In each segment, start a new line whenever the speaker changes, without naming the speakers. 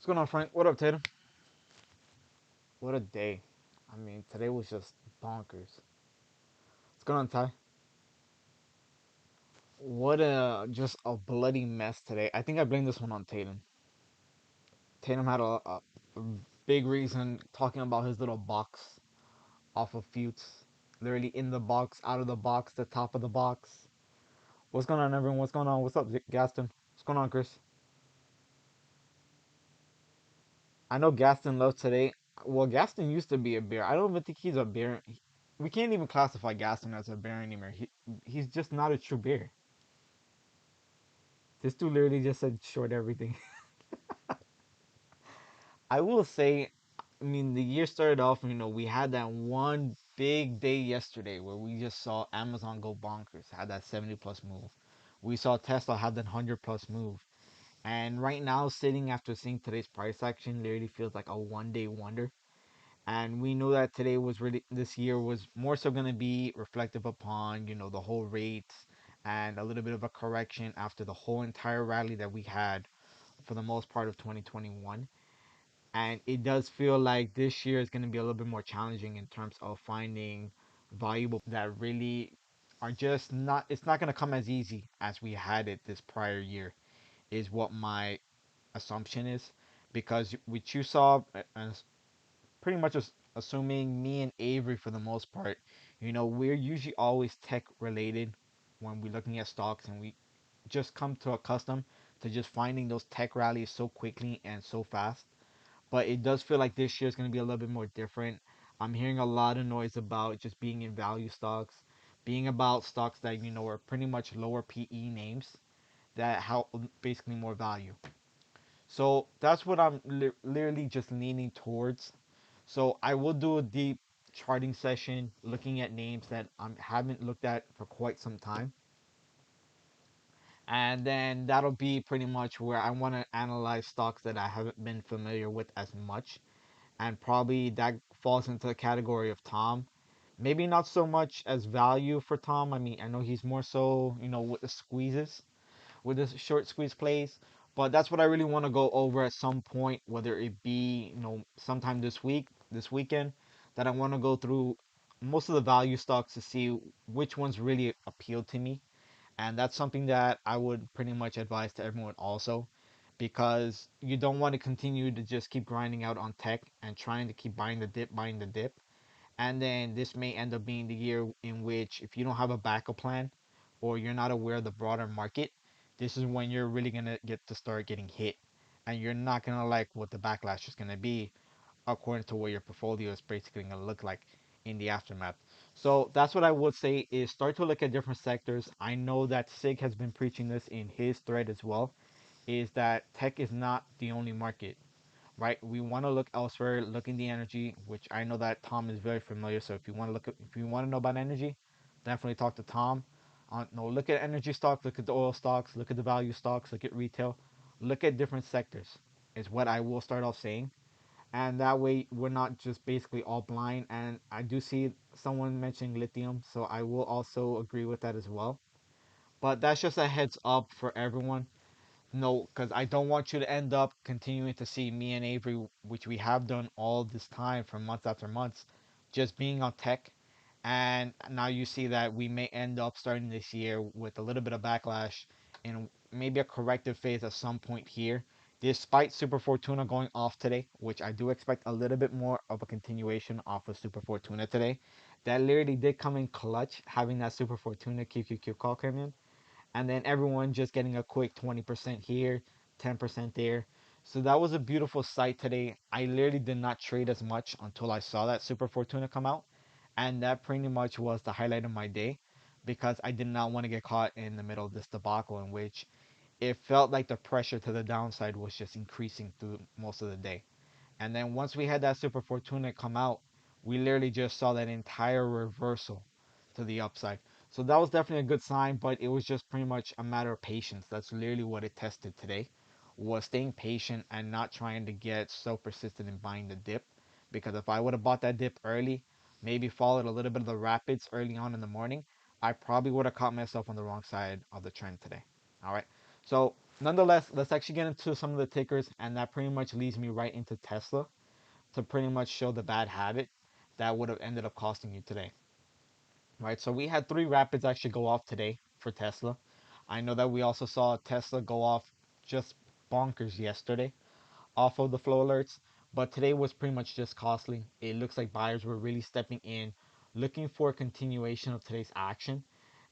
What's going on, Frank? What up, Tatum? What a day. I mean, today was just bonkers. What's going on, Ty? What a just a bloody mess today. I think I blame this one on Tatum. Tatum had a big reason talking about his little box off of Futes. Literally in the box, out of the box, the top of the box. What's going on, everyone? What's going on? What's up, Gaston? What's going on, Chris? I know Gaston loves today. Well, Gaston used to be a bear. I don't even think he's a bear. We can't even classify Gaston as a bear anymore. He's just not a true bear. This dude literally just said short everything. I will say, I mean, the year started off, we had that one big day yesterday where we just saw Amazon go bonkers, had that 70 plus move. We saw Tesla have that 100 plus move. And right now, sitting after seeing today's price action, literally feels like a 1 day wonder. And we know that today was really, this year was more so going to be reflective upon, the whole rates and a little bit of a correction after the whole entire rally that we had for the most part of 2021. And it does feel like this year is going to be a little bit more challenging in terms of finding valuable that really are just not, it's not going to come as easy as we had it this prior year, is what my assumption is. Because what you saw, and pretty much assuming me and Avery for the most part, we're usually always tech related when we're looking at stocks, and we just come to accustomed to just finding those tech rallies so quickly and so fast. But it does feel like this year is going to be a little bit more different. I'm hearing a lot of noise about just being in value stocks, being about stocks that are pretty much lower PE names that help basically more value. So that's what I'm literally just leaning towards. So I will do a deep charting session looking at names that I haven't looked at for quite some time. And then that'll be pretty much where I want to analyze stocks that I haven't been familiar with as much. And probably that falls into the category of Tom. Maybe not so much as value for Tom. I mean, I know he's more so, with the squeezes, with the short squeeze plays. But that's what I really want to go over at some point, whether it be, sometime this week, this weekend, that I want to go through most of the value stocks to see which ones really appeal to me. And that's something that I would pretty much advise to everyone also, because you don't want to continue to just keep grinding out on tech and trying to keep buying the dip. And then this may end up being the year in which, if you don't have a backup plan or you're not aware of the broader market, this is when you're really going to get to start getting hit. And you're not going to like what the backlash is going to be according to what your portfolio is basically going to look like in the aftermath. So that's what I would say is start to look at different sectors. I know that Sig has been preaching this in his thread as well, is that tech is not the only market, right? We want to look elsewhere, look in the energy, which I know that Tom is very familiar. So if you want to if you want to know about energy, definitely talk to Tom. No, look at energy stocks, look at the oil stocks, look at the value stocks, look at retail, look at different sectors. Is what I will start off saying, and that way we're not just basically all blind. And I do see someone mentioning lithium, so I will also agree with that as well. But that's just a heads up for everyone. No, because I don't want you to end up continuing to see me and Avery, which we have done all this time for months after months, just being on tech. And now you see that we may end up starting this year with a little bit of backlash and maybe a corrective phase at some point here. Despite Super Fortuna going off today, which I do expect a little bit more of a continuation off of Super Fortuna today, that literally did come in clutch having that Super Fortuna QQQ call come in, and then everyone just getting a quick 20% here, 10% there. So that was a beautiful sight today. I literally did not trade as much until I saw that Super Fortuna come out, and that pretty much was the highlight of my day, because I did not want to get caught in the middle of this debacle in which it felt like the pressure to the downside was just increasing through most of the day. And then once we had that Super Fortuna come out, we literally just saw that entire reversal to the upside. So that was definitely a good sign, but it was just pretty much a matter of patience. That's literally what it tested today, was staying patient and not trying to get so persistent in buying the dip. Because if I would have bought that dip early, maybe followed a little bit of the rapids early on in the morning, I probably would have caught myself on the wrong side of the trend today. All right. So Nonetheless, let's actually get into some of the tickers, and that pretty much leads me right into Tesla to pretty much show the bad habit that would have ended up costing you today. Right, so we had three rapids actually go off today for Tesla. I know that we also saw Tesla go off just bonkers yesterday off of the flow alerts, but today was pretty much just costly. It looks like buyers were really stepping in, looking for a continuation of today's action.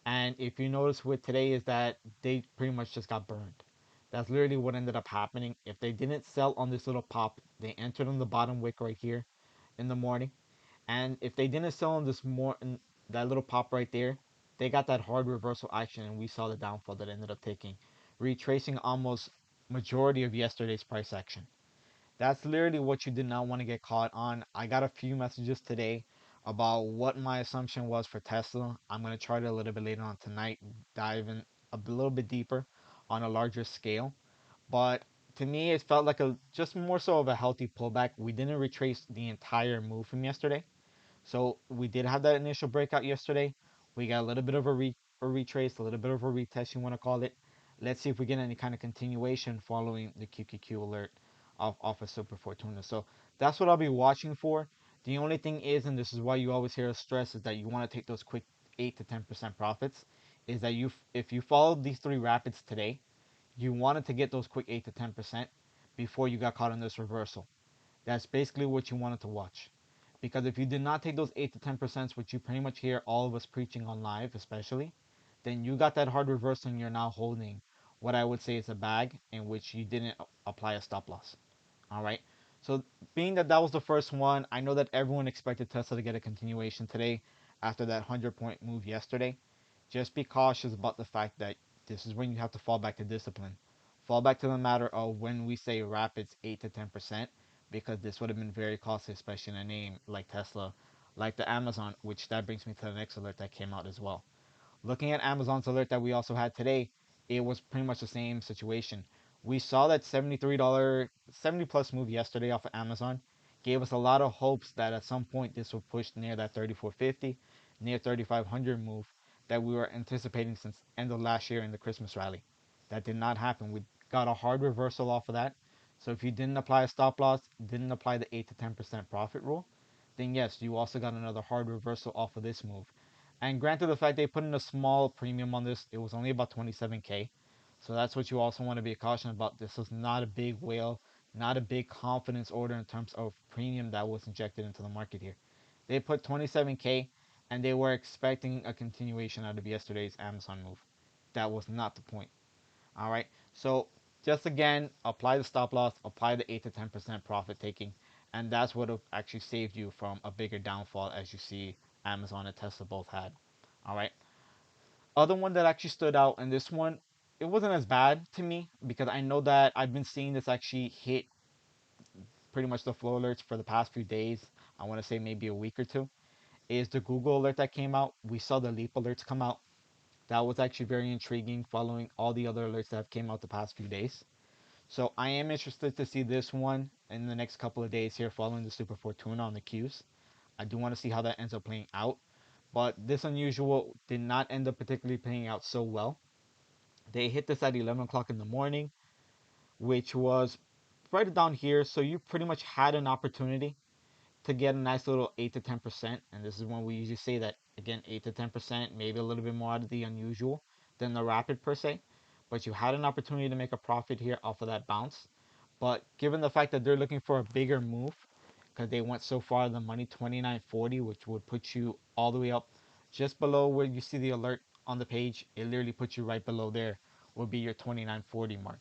And if you notice with today is that they pretty much just got burned. That's literally what ended up happening. If they didn't sell on this little pop, they entered on the bottom wick right here in the morning. And if they didn't sell on this more that little pop right there, they got that hard reversal action, and we saw the downfall that ended up taking, retracing almost majority of yesterday's price action. That's literally what you did not want to get caught on. I got a few messages today about what my assumption was for Tesla. I'm going to try it a little bit later on tonight, dive in a little bit deeper on a larger scale. But to me, it felt like a just more so of a healthy pullback. We didn't retrace the entire move from yesterday. So we did have that initial breakout yesterday. We got a little bit of a retrace, a little bit of a retest, you want to call it. Let's see if we get any kind of continuation following the QQQ alert off of Super Fortuna. So that's what I'll be watching for. The only thing is, and this is why you always hear us stress, is that you want to take those quick 8 to 10% profits. Is that if you followed these three rapids today, you wanted to get those quick 8 to 10% before you got caught in this reversal. That's basically what you wanted to watch. Because if you did not take those 8 to 10%, which you pretty much hear all of us preaching on live, especially, then you got that hard reversal and you're now holding what I would say is a bag in which you didn't apply a stop loss. All right. So, being that that was the first one, I know that everyone expected Tesla to get a continuation today after that 100-point move yesterday. Just be cautious about the fact that this is when you have to fall back to discipline. Fall back to the matter of when we say rapids 8 to 10%, because this would have been very costly, especially in a name like Tesla, like the Amazon, which that brings me to the next alert that came out as well. Looking at Amazon's alert that we also had today, it was pretty much the same situation. We saw that $73, 70 plus move yesterday off of Amazon. Gave us a lot of hopes that at some point this would push near that 3450, near 3500 move that we were anticipating since end of last year in the Christmas rally. That did not happen. We got a hard reversal off of that. So if you didn't apply a stop loss, didn't apply the 8 to 10% profit rule, then yes, you also got another hard reversal off of this move. And granted, the fact they put in a small premium on this, it was only about 27K. So that's what you also want to be cautious about. This is not a big whale, not a big confidence order in terms of premium that was injected into the market here. They put 27K and they were expecting a continuation out of yesterday's Amazon move. That was not the point. All right. So just again, apply the stop loss, apply the 8 to 10% profit taking, and that's what actually saved you from a bigger downfall as you see Amazon and Tesla both had. All right. Other one that actually stood out, and this one, it wasn't as bad to me because I know that I've been seeing this actually hit pretty much the flow alerts for the past few days. I want to say maybe a week or two. Is the Google alert that came out? We saw the Leap alerts come out. That was actually very intriguing following all the other alerts that have came out the past few days. So I am interested to see this one in the next couple of days here following the Super Fortuna on the Qs. I do want to see how that ends up playing out. But this unusual did not end up particularly playing out so well. They hit this at 11 o'clock in the morning, which was right down here. So you pretty much had an opportunity to get a nice little 8 to 10%. And this is when we usually say that, again, 8 to 10%, maybe a little bit more out of the unusual than the rapid per se. But you had an opportunity to make a profit here off of that bounce. But given the fact that they're looking for a bigger move, because they went so far in the money 29.40, which would put you all the way up just below where you see the alert on the page. It literally puts you right below there, would be your 29.40 mark.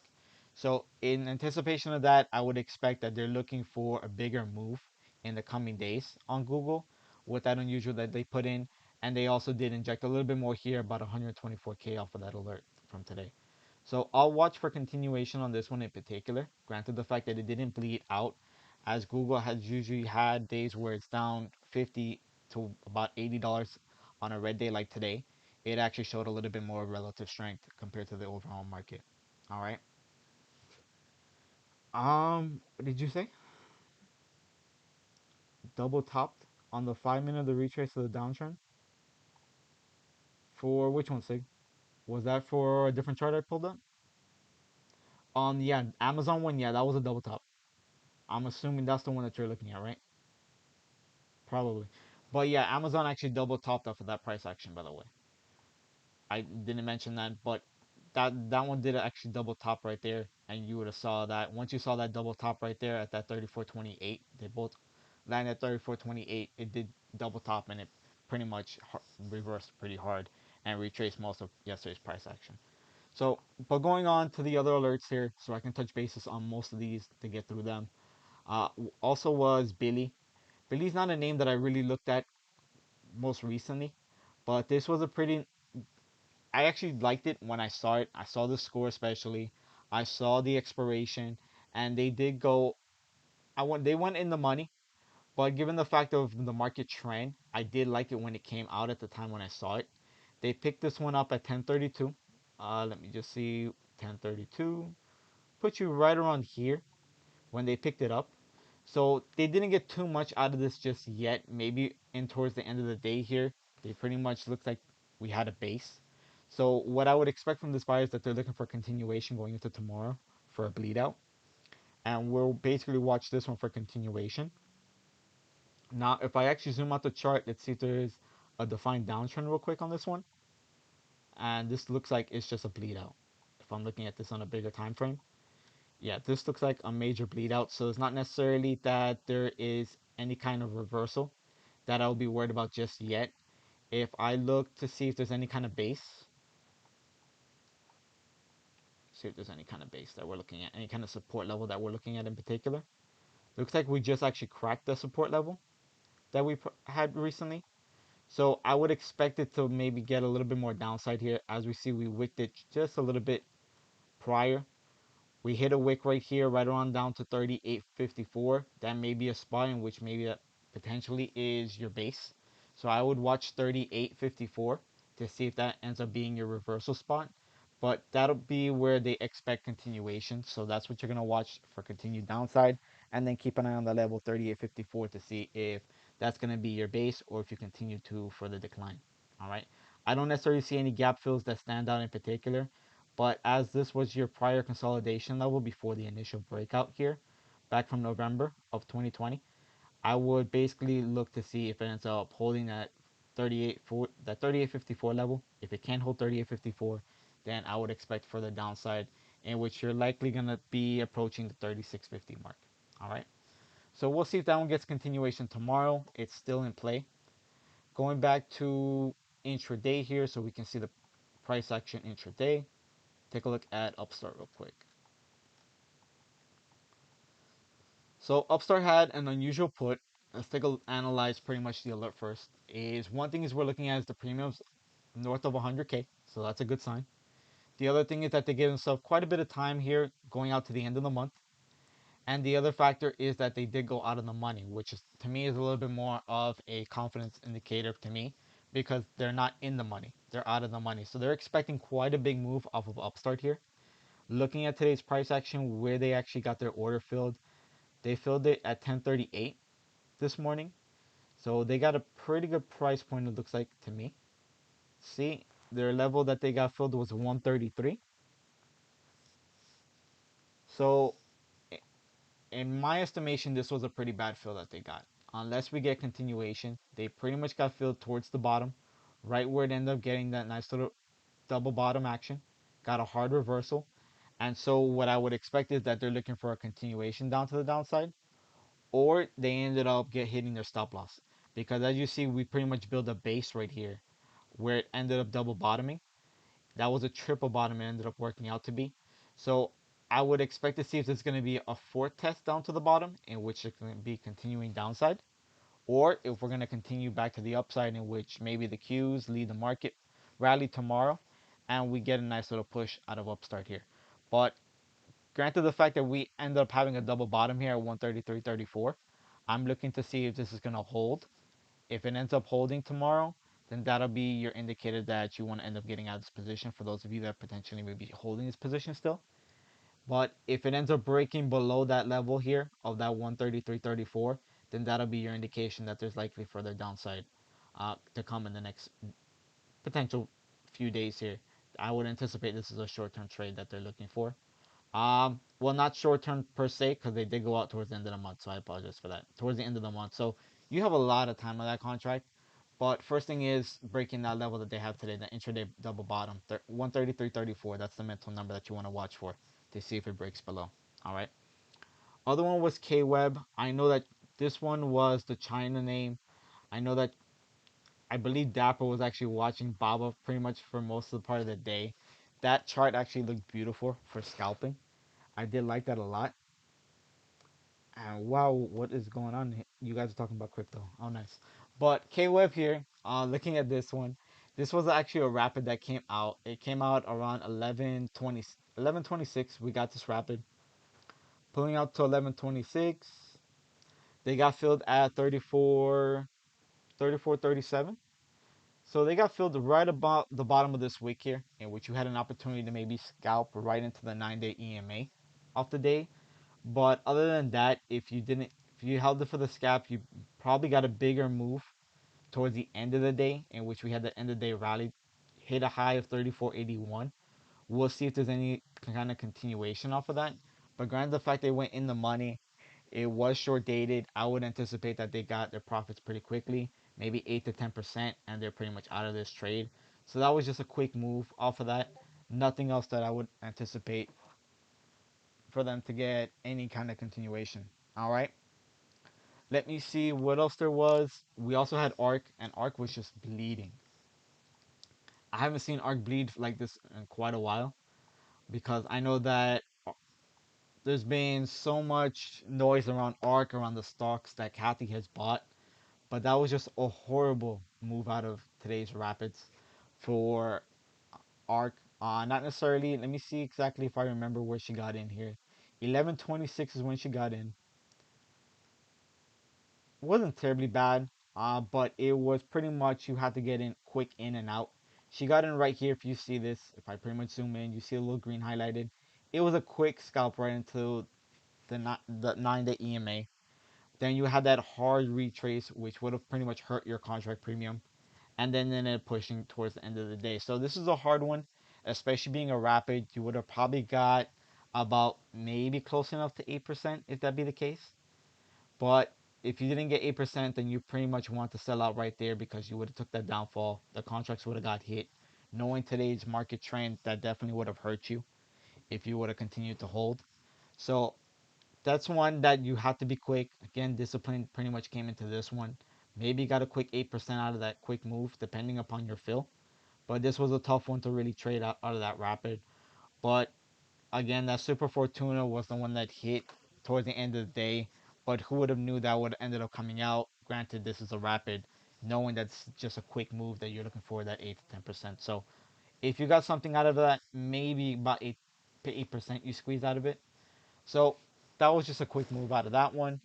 So in anticipation of that, I would expect that they're looking for a bigger move in the coming days on Google with that unusual that they put in. And they also did inject a little bit more here, about 124K off of that alert from today. So I'll watch for continuation on this one in particular. Granted, the fact that it didn't bleed out, as Google has usually had days where it's down 50 to about $80 on a red day like today, it actually showed a little bit more relative strength compared to the overall market. All right. What did you say? Double topped on the 5 minute of the retrace of the downtrend for which one, Sig? Was that for a different chart I pulled up? Yeah, Amazon one, yeah, that was a double top. I'm assuming that's the one that you're looking at, right? Probably. But yeah, Amazon actually double topped off of that price action, by the way. I didn't mention that, but that one did actually double top right there, and you would have saw that once you saw that double top right there at that 34.28. They both landed at 34.28. It did double top, and it pretty much reversed pretty hard and retraced most of yesterday's price action. So, but going on to the other alerts here, so I can touch bases on most of these to get through them. Also was Billy. Billy's not a name that I really looked at most recently, but this was a pretty. I actually liked it when I saw it. I saw the score especially. I saw the expiration, and they did go. They went in the money, but given the fact of the market trend, I did like it when it came out at the time when I saw it. They picked this one up at 10:32. Let me just see, 10:32. Put you right around here when they picked it up. So they didn't get too much out of this just yet. Maybe in towards the end of the day here, they pretty much looked like we had a base. So what I would expect from this buyer is that they're looking for continuation going into tomorrow for a bleed out. And we'll basically watch this one for continuation. Now, if I actually zoom out the chart, let's see if there's a defined downtrend real quick on this one. And this looks like it's just a bleed out. If I'm looking at this on a bigger time frame. Yeah, this looks like a major bleed out. So it's not necessarily that there is any kind of reversal that I'll be worried about just yet. If I look to see if there's any kind of base, see if there's any kind of base that we're looking at, any kind of support level that we're looking at in particular. Looks like we just actually cracked the support level that we had recently. So I would expect it to maybe get a little bit more downside here. As we see, we wicked it just a little bit prior. We hit a wick right here, right around down to 38.54. That may be a spot in which maybe that potentially is your base. So I would watch 38.54 to see if that ends up being your reversal spot. But that'll be where they expect continuation. So that's what you're going to watch for continued downside. And then keep an eye on the level 38.54 to see if that's going to be your base or if you continue to further decline. All right. I don't necessarily see any gap fills that stand out in particular. But as this was your prior consolidation level before the initial breakout here, back from November of 2020, I would basically look to see if it ends up holding that 38.54 level. If it can't hold 38.54, then I would expect further downside, in which you're likely gonna be approaching the 36.50 mark. All right. So we'll see if that one gets continuation tomorrow. It's still in play. Going back to intraday here, so we can see the price action intraday. Take a look at Upstart real quick. So Upstart had an unusual put. Let's take a analyze pretty much the alert first. Is one thing is we're looking at is the premiums north of 100K, so that's a good sign. The other thing is that they gave themselves quite a bit of time here going out to the end of the month. And the other factor is that they did go out of the money, which is to me is a little bit more of a confidence indicator to me because they're not in the money. They're out of the money. So they're expecting quite a big move off of Upstart here. Looking at today's price action where they actually got their order filled, they filled it at 10:38 this morning. So they got a pretty good price point it looks like to me. See, their level that they got filled was 133. So in my estimation this was a pretty bad fill that they got. Unless we get continuation, they pretty much got filled towards the bottom, right where it ended up getting that nice little double bottom action. Got a hard reversal. And so what I would expect is that they're looking for a continuation down to the downside, or they ended up hitting their stop loss because as you see we pretty much built a base right here where it ended up double bottoming. That was a triple bottom it ended up working out to be. So I would expect to see if there's going to be a fourth test down to the bottom in which it's going to be continuing downside, or if we're going to continue back to the upside in which maybe the Qs lead the market rally tomorrow and we get a nice little push out of Upstart here. But granted the fact that we end up having a double bottom here at 133.34, I'm looking to see if this is going to hold. If it ends up holding tomorrow, then that'll be your indicator that you want to end up getting out of this position for those of you that potentially may be holding this position still. But if it ends up breaking below that level here of that 133.34, then that'll be your indication that there's likely further downside to come in the next potential few days here. I would anticipate this is a short-term trade that they're looking for. Well, not short term per se, because they did go out towards the end of the month, so I apologize for that. Towards the end of the month, so you have a lot of time on that contract. But first thing is breaking that level that they have today, the intraday double bottom, 133.34. That's the mental number that you want to watch for to see if it breaks below. All right. Other one was K Web. I know that this one was the China name. I know that I believe Dapper was actually watching Baba pretty much for most of the part of the day. That chart actually looked beautiful for scalping. I did like that a lot. And wow, what is going on? You guys are talking about crypto. Oh, nice. But K Web here, looking at this one, this was actually a rapid that came out. It came out around 11:20, 11:26. We got this rapid pulling out to 11:26. They got filled at 34, 34, 37. So they got filled right about the bottom of this wick here, in which you had an opportunity to maybe scalp right into the 9-day EMA off the day. But other than that, if you held it for the scalp, you probably got a bigger move towards the end of the day, in which we had the end of the day rally, hit a high of 34.81. We'll see if there's any kind of continuation off of that. But granted, the fact they went in the money, it was short dated. I would anticipate that they got their profits pretty quickly, maybe 8 to 10%, and they're pretty much out of this trade. So that was just a quick move off of that. Nothing else that I would anticipate for them to get any kind of continuation. All right. Let me see what else there was. We also had Arc, and Arc was just bleeding. I haven't seen Arc bleed like this in quite a while because I know that there's been so much noise around Arc, around the stocks that Kathy has bought, but that was just a horrible move out of today's Rapids for Arc. Not necessarily. Let me see exactly if I remember where she got in here. 11:26 is when she got in. Wasn't terribly bad, but it was pretty much you had to get in quick in and out. She got in right here. If you see this, if I pretty much zoom in, you see a little green highlighted. It was a quick scalp right into the 9-day EMA. Then you had that hard retrace, which would have pretty much hurt your contract premium, and then it pushing towards the end of the day. So this is a hard one, especially being a rapid. You would have probably got about maybe close enough to 8% if that be the case. But if you didn't get 8%, then you pretty much want to sell out right there because you would have took that downfall. The contracts would have got hit. Knowing today's market trend, that definitely would have hurt you if you would have continued to hold. So that's one that you have to be quick. Again, discipline pretty much came into this one. Maybe got a quick 8% out of that quick move, depending upon your fill. But this was a tough one to really trade out of that rapid. But again, that Super Fortuna was the one that hit towards the end of the day. But who would have knew that would have ended up coming out? Granted, this is a rapid, knowing that's just a quick move that you're looking for, that 8 to 10%. So if you got something out of that, maybe about 8% you squeeze out of it. So that was just a quick move out of that one.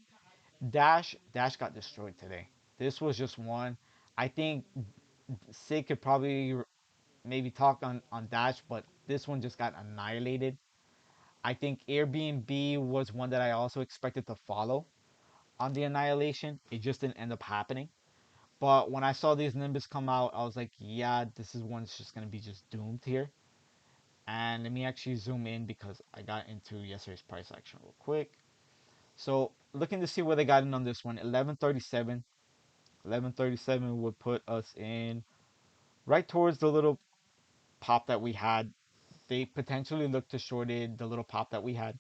Dash got destroyed today. This was just one. I think Sid could probably maybe talk on Dash, but this one just got annihilated. I think Airbnb was one that I also expected to follow on the annihilation. It just didn't end up happening. But when I saw these Nimbus come out, I was like, yeah, this is one that's just gonna be just doomed here. And let me actually zoom in because I got into yesterday's price action real quick. So looking to see where they got in on this one, 1137. 1137 would put us in right towards the little pop that we had. They potentially looked to shorted the little pop that we had,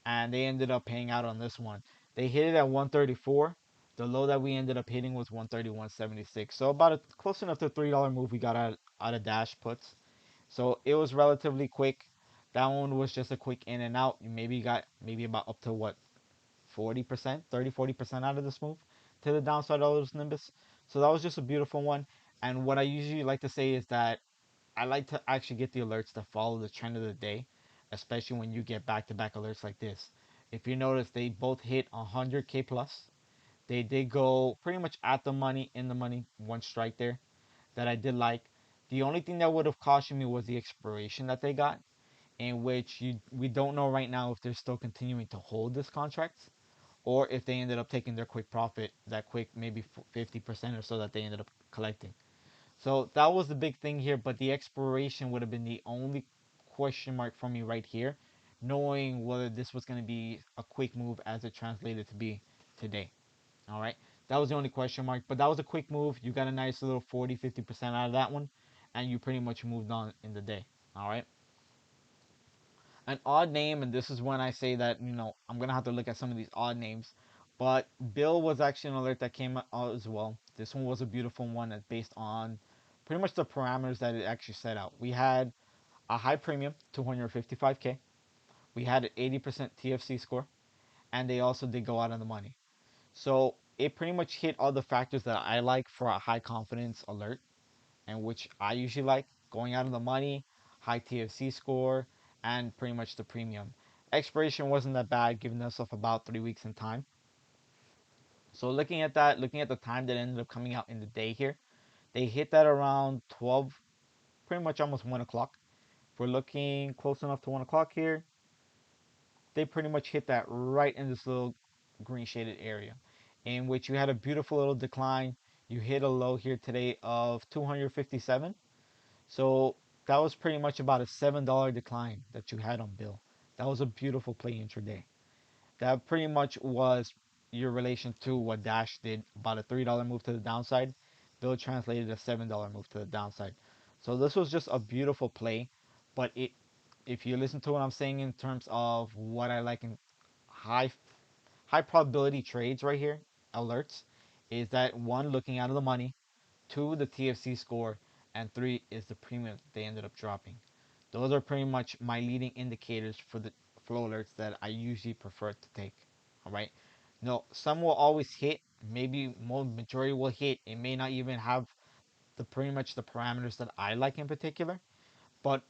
and they ended up paying out on this one. They hit it at 134. The low that we ended up hitting was 131.76. So about a close enough to $3 move we got out of Dash puts. So it was relatively quick. That one was just a quick in and out. You maybe got maybe about up to what 40%, 30-40% out of this move to the downside of those Nimbus. So that was just a beautiful one. And what I usually like to say is that I like to actually get the alerts that follow the trend of the day, especially when you get back-to-back alerts like this. If you notice, they both hit 100K plus. They did go pretty much at the money, in the money, one strike there that I did like. The only thing that would have cautioned me was the expiration that they got, in which we don't know right now if they're still continuing to hold this contract or if they ended up taking their quick profit, that quick maybe 50% or so that they ended up collecting. So that was the big thing here, but the expiration would have been the only question mark for me right here knowing whether this was going to be a quick move as it translated to be today. All right. That was the only question mark, but that was a quick move. You got a nice little 40, 50% out of that one, and you pretty much moved on in the day. All right. An odd name, and this is when I say that, I'm going to have to look at some of these odd names, but Bill was actually an alert that came out as well. This one was a beautiful one that's based on pretty much the parameters that it actually set out. We had a high premium, 255K. We had an 80% TFC score, and they also did go out on the money. So it pretty much hit all the factors that I like for a high confidence alert, and which I usually like going out of the money, high TFC score, and pretty much the premium. Expiration wasn't that bad, giving us about 3 weeks in time. So looking at that, looking at the time that ended up coming out in the day here, they hit that around 12, pretty much almost 1 o'clock. If we're looking close enough to 1 o'clock here, they pretty much hit that right in this little green shaded area, in which you had a beautiful little decline. You hit a low here today of 257. So that was pretty much about a $7 decline that you had on Bill. That was a beautiful play intraday. That pretty much was your relation to what Dash did, about a $3 move to the downside. Bill translated a $7 move to the downside. So this was just a beautiful play, but if you listen to what I'm saying in terms of what I like in high high probability trades right here, alerts, is that one, looking out of the money, two, the TFC score, and three is the premium they ended up dropping. Those are pretty much my leading indicators for the flow alerts that I usually prefer to take. All right. No, some will always hit. Maybe more majority will hit. It may not even have the pretty much the parameters that I like in particular. But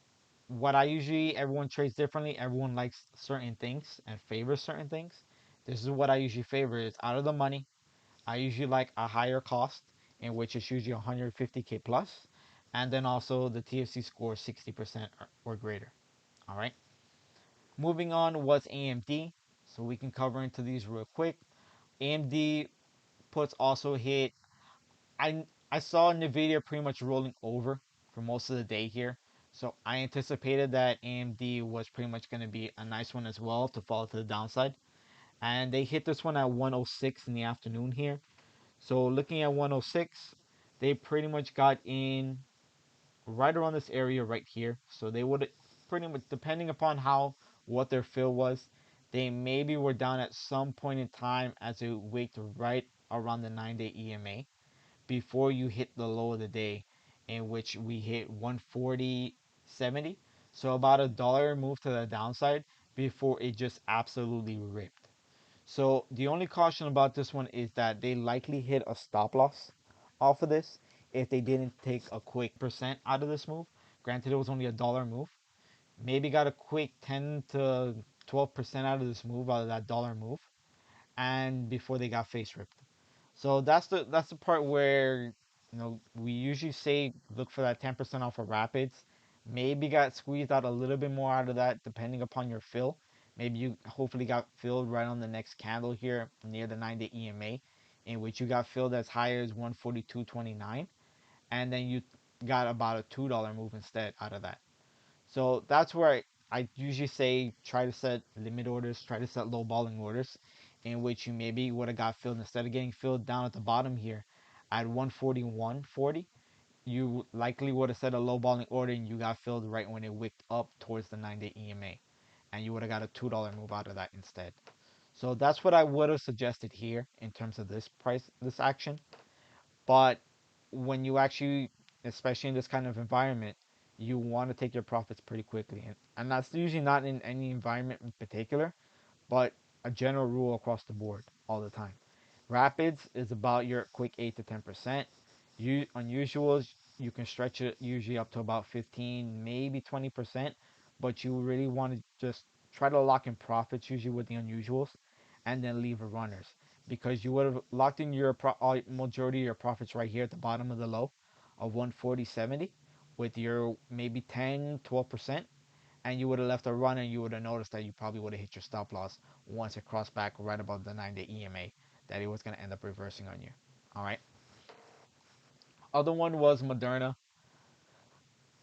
what I usually, everyone trades differently. Everyone likes certain things and favors certain things. This is what I usually favor. Is out of the money. I usually like a higher cost, in which is usually 150K plus, and then also the TFC score 60% or greater. All right. Moving on was AMD. So we can cover into these real quick. AMD puts also hit. I saw Nvidia pretty much rolling over for most of the day here. So I anticipated that AMD was pretty much going to be a nice one as well to fall to the downside. And they hit this one at 106 in the afternoon here. So looking at 106, they pretty much got in right around this area right here. So they would pretty much, depending upon how what their fill was, they maybe were down at some point in time as it wicked right around the 9-day EMA before you hit the low of the day, in which we hit 140.70. So about a dollar move to the downside before it just absolutely ripped. So the only caution about this one is that they likely hit a stop loss off of this if they didn't take a quick percent out of this move. Granted, it was only a dollar move. Maybe got a quick 10 to 12% out of this move, out of that dollar move, and before they got face ripped. So that's the part where we usually say look for that 10% off of rapids. Maybe got squeezed out a little bit more out of that depending upon your fill. Maybe you hopefully got filled right on the next candle here near the 9-day EMA, in which you got filled as high as 142.29, and then you got about a $2 move instead out of that. So that's where I usually say try to set limit orders, try to set low balling orders, in which you maybe would have got filled instead of getting filled down at the bottom here at 141.40. You likely would have set a low balling order and you got filled right when it wicked up towards the 9-day EMA, and you would have got a $2 move out of that instead. So that's what I would have suggested here in terms of this action. But when you actually, especially in this kind of environment, you want to take your profits pretty quickly. And that's usually not in any environment in particular, but a general rule across the board all the time. Rapids is about your quick 8 to 10%. Unusuals, you can stretch it usually up to about 15, maybe 20%, but you really want to just try to lock in profits usually with the unusuals and then leave the runners because you would have locked in your majority of your profits right here at the bottom of the low of 140.70 with your maybe 10, 12%, and you would have left a run and you would have noticed that you probably would have hit your stop loss once it crossed back right above the 9-day EMA that it was going to end up reversing on you. All right. Other one was Moderna.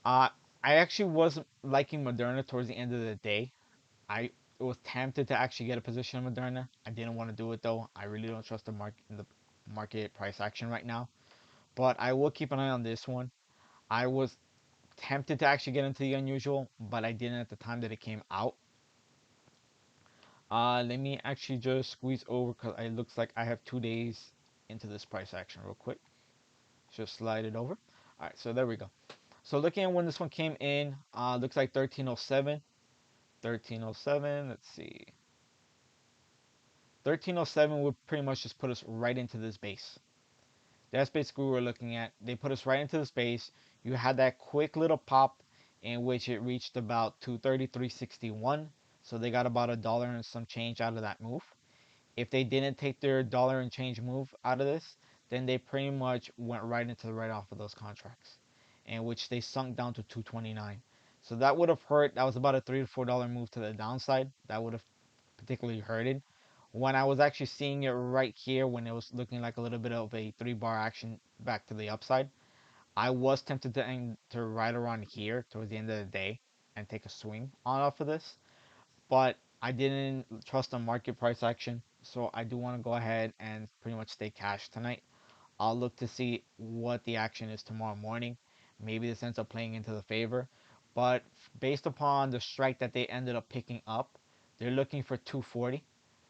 Uh, I actually was liking Moderna towards the end of the day. I was tempted to actually get a position in Moderna. I didn't want to do it though. I really don't trust the market price action right now. But I will keep an eye on this one. I was tempted to actually get into the unusual, but I didn't at the time that it came out. Let me actually just squeeze over because it looks like I have 2 days into this price action real quick. Just slide it over. All right, so there we go. So looking at when this one came in, looks like 1307. 1307, let's see. 1307 would pretty much just put us right into this base. That's basically what we're looking at. They put us right into the space. You had that quick little pop in which it reached about 233.61. So they got about $1 and some change out of that move. If they didn't take their dollar and change move out of this, then they pretty much went right into the write off of those contracts, in which they sunk down to 229. So that would have hurt. That was about a $3 to $4 move to the downside. That would have particularly hurted. When I was actually seeing it right here, when it was looking like a little bit of a 3 bar action back to the upside, I was tempted to right around here towards the end of the day and take a swing on off of this, but I didn't trust the market price action, so I do want to go ahead and pretty much stay cash tonight. I'll look to see what the action is tomorrow morning. Maybe this ends up playing into the favor, but based upon the strike that they ended up picking up, they're looking for 240,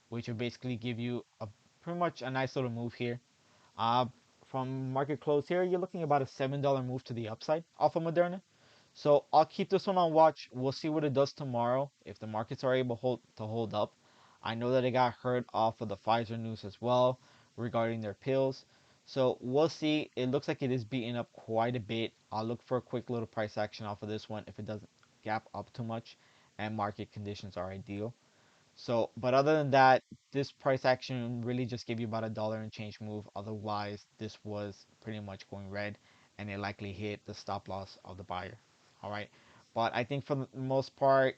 which will basically give you a pretty much a nice little move here. Uh, from market close here, you're looking about a $7 move to the upside off of Moderna. So I'll keep this one on watch. We'll see what it does tomorrow if the markets are able to hold up. I know that it got hurt off of the Pfizer news as well regarding their pills. So we'll see. It looks like it is beating up quite a bit. I'll look for a quick little price action off of this one if it doesn't gap up too much and market conditions are ideal. So, but other than that, this price action really just gave you about $1 and change move. Otherwise, this was pretty much going red, and it likely hit the stop loss of the buyer. All right, but I think for the most part,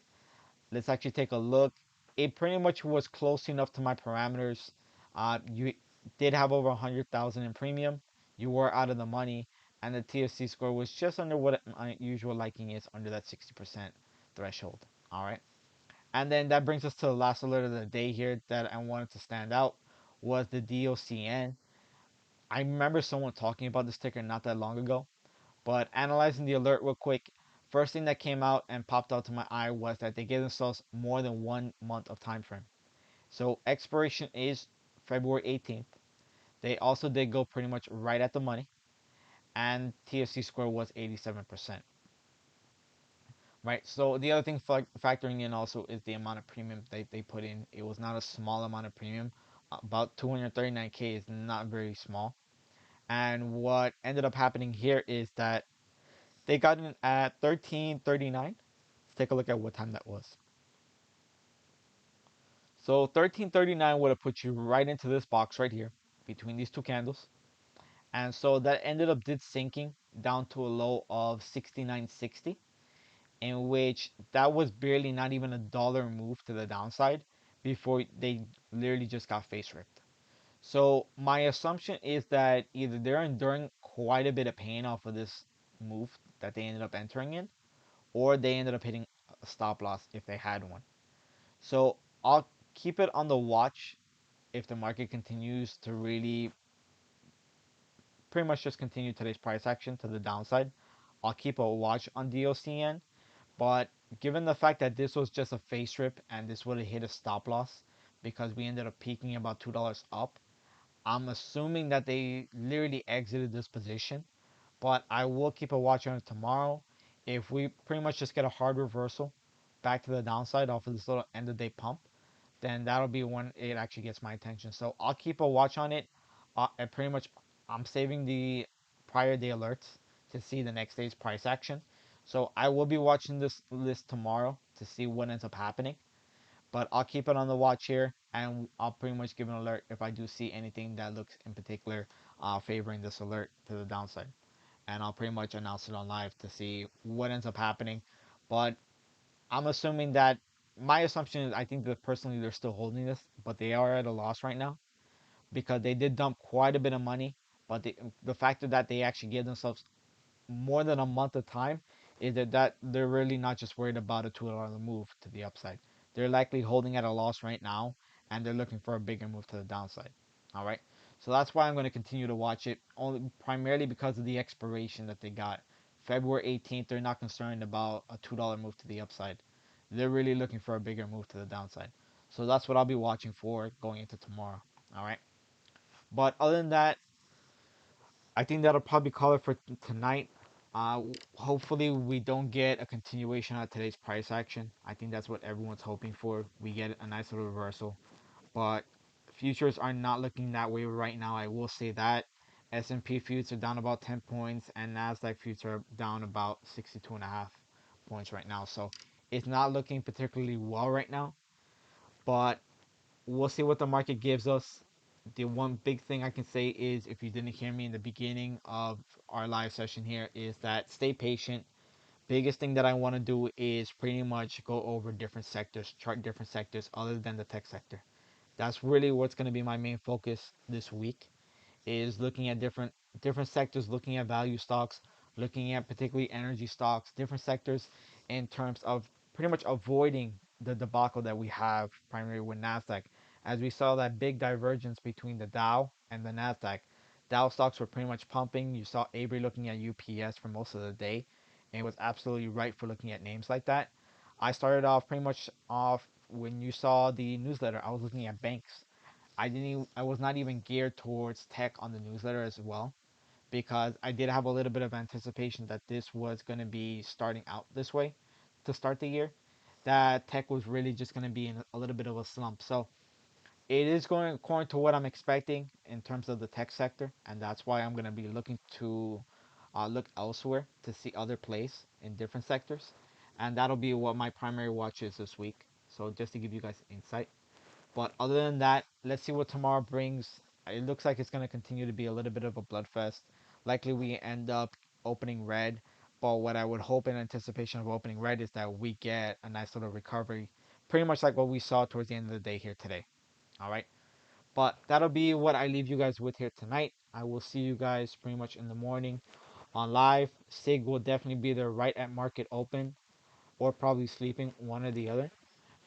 let's actually take a look. It pretty much was close enough to my parameters. You did have over 100,000 in premium. You were out of the money, and the TFC score was just under what my usual liking is, under that 60% threshold. All right. And then that brings us to the last alert of the day here that I wanted to stand out was the DOCN. I remember someone talking about this ticker not that long ago, but analyzing the alert real quick, first thing that came out and popped out to my eye was that they gave themselves more than 1 month of time frame. So expiration is February 18th. They also did go pretty much right at the money, and TFC score was 87%. Right. So the other thing factoring in also is the amount of premium they put in. It was not a small amount of premium. About 239K is not very small. And what ended up happening here is that they got in at 1339. Let's take a look at what time that was. So 1339 would have put you right into this box right here between these two candles. And so that ended up did sinking down to a low of 69.60, in which that was barely not even $1 move to the downside before they literally just got face ripped. So my assumption is that either they're enduring quite a bit of pain off of this move that they ended up entering in, or they ended up hitting a stop loss if they had one. So I'll keep it on the watch if the market continues to really pretty much just continue today's price action to the downside. I'll keep a watch on DOCN. But given the fact that this was just a face rip and this would have hit a stop loss because we ended up peaking about $2 up, I'm assuming that they literally exited this position. But I will keep a watch on it tomorrow. If we pretty much just get a hard reversal back to the downside off of this little end of day pump, then that'll be when it actually gets my attention. So I'll keep a watch on it. And pretty much, I'm saving the prior day alerts to see the next day's price action. So I will be watching this list tomorrow to see what ends up happening. But I'll keep it on the watch here, and I'll pretty much give an alert if I do see anything that looks in particular favoring this alert to the downside. And I'll pretty much announce it on live to see what ends up happening. But I'm assuming that my assumption is I think that personally they're still holding this, but they are at a loss right now because they did dump quite a bit of money. But the factor that they actually gave themselves more than a month of time is that they're really not just worried about a $2 move to the upside. they're likely holding at a loss right now, and they're looking for a bigger move to the downside. All right. So that's why I'm going to continue to watch it, only primarily because of the expiration that they got. February 18th, they're not concerned about a $2 move to the upside. They're really looking for a bigger move to the downside. So that's what I'll be watching for going into tomorrow. All right. But other than that, I think that'll probably call it for tonight. Hopefully, we don't get a continuation of today's price action. I think that's what everyone's hoping for. We get a nice little reversal, but futures are not looking that way right now. I will say that S&P futures are down about 10 points, and Nasdaq futures are down about 62 and a half points right now. So it's not looking particularly well right now. But we'll see what the market gives us. The one big thing I can say is, if you didn't hear me in the beginning of our live session here, is that stay patient. Biggest thing that I want to do is pretty much go over different sectors, chart different sectors other than the tech sector. That's really what's going to be my main focus this week, is looking at different sectors, looking at value stocks, looking at particularly energy stocks, different sectors, in terms of pretty much avoiding the debacle that we have primarily with Nasdaq. As we saw that big divergence between the Dow and the Nasdaq, Dow stocks were pretty much pumping. You saw Avery looking at UPS for most of the day, and it was absolutely right for looking at names like that. I started off pretty much off when you saw the newsletter. I was looking at banks. I was not even geared towards tech on the newsletter as well, because I did have a little bit of anticipation that this was going to be starting out this way to start the year. That tech was really just going to be in a little bit of a slump. So it is going according to what I'm expecting in terms of the tech sector, and that's why I'm going to be looking to look elsewhere to see other plays in different sectors, and that'll be what my primary watch is this week. So just to give you guys insight. But other than that, let's see what tomorrow brings. It looks like it's going to continue to be a little bit of a bloodfest. Likely we end up opening red. But what I would hope in anticipation of opening red is that we get a nice little recovery. Pretty much like what we saw towards the end of the day here today. All right. But that'll be what I leave you guys with here tonight. I will see you guys pretty much in the morning on live. SIG will definitely be there right at market open, or probably sleeping, one or the other.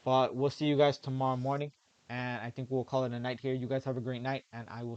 But we'll see you guys tomorrow morning. And I think we'll call it a night here. You guys have a great night, and I will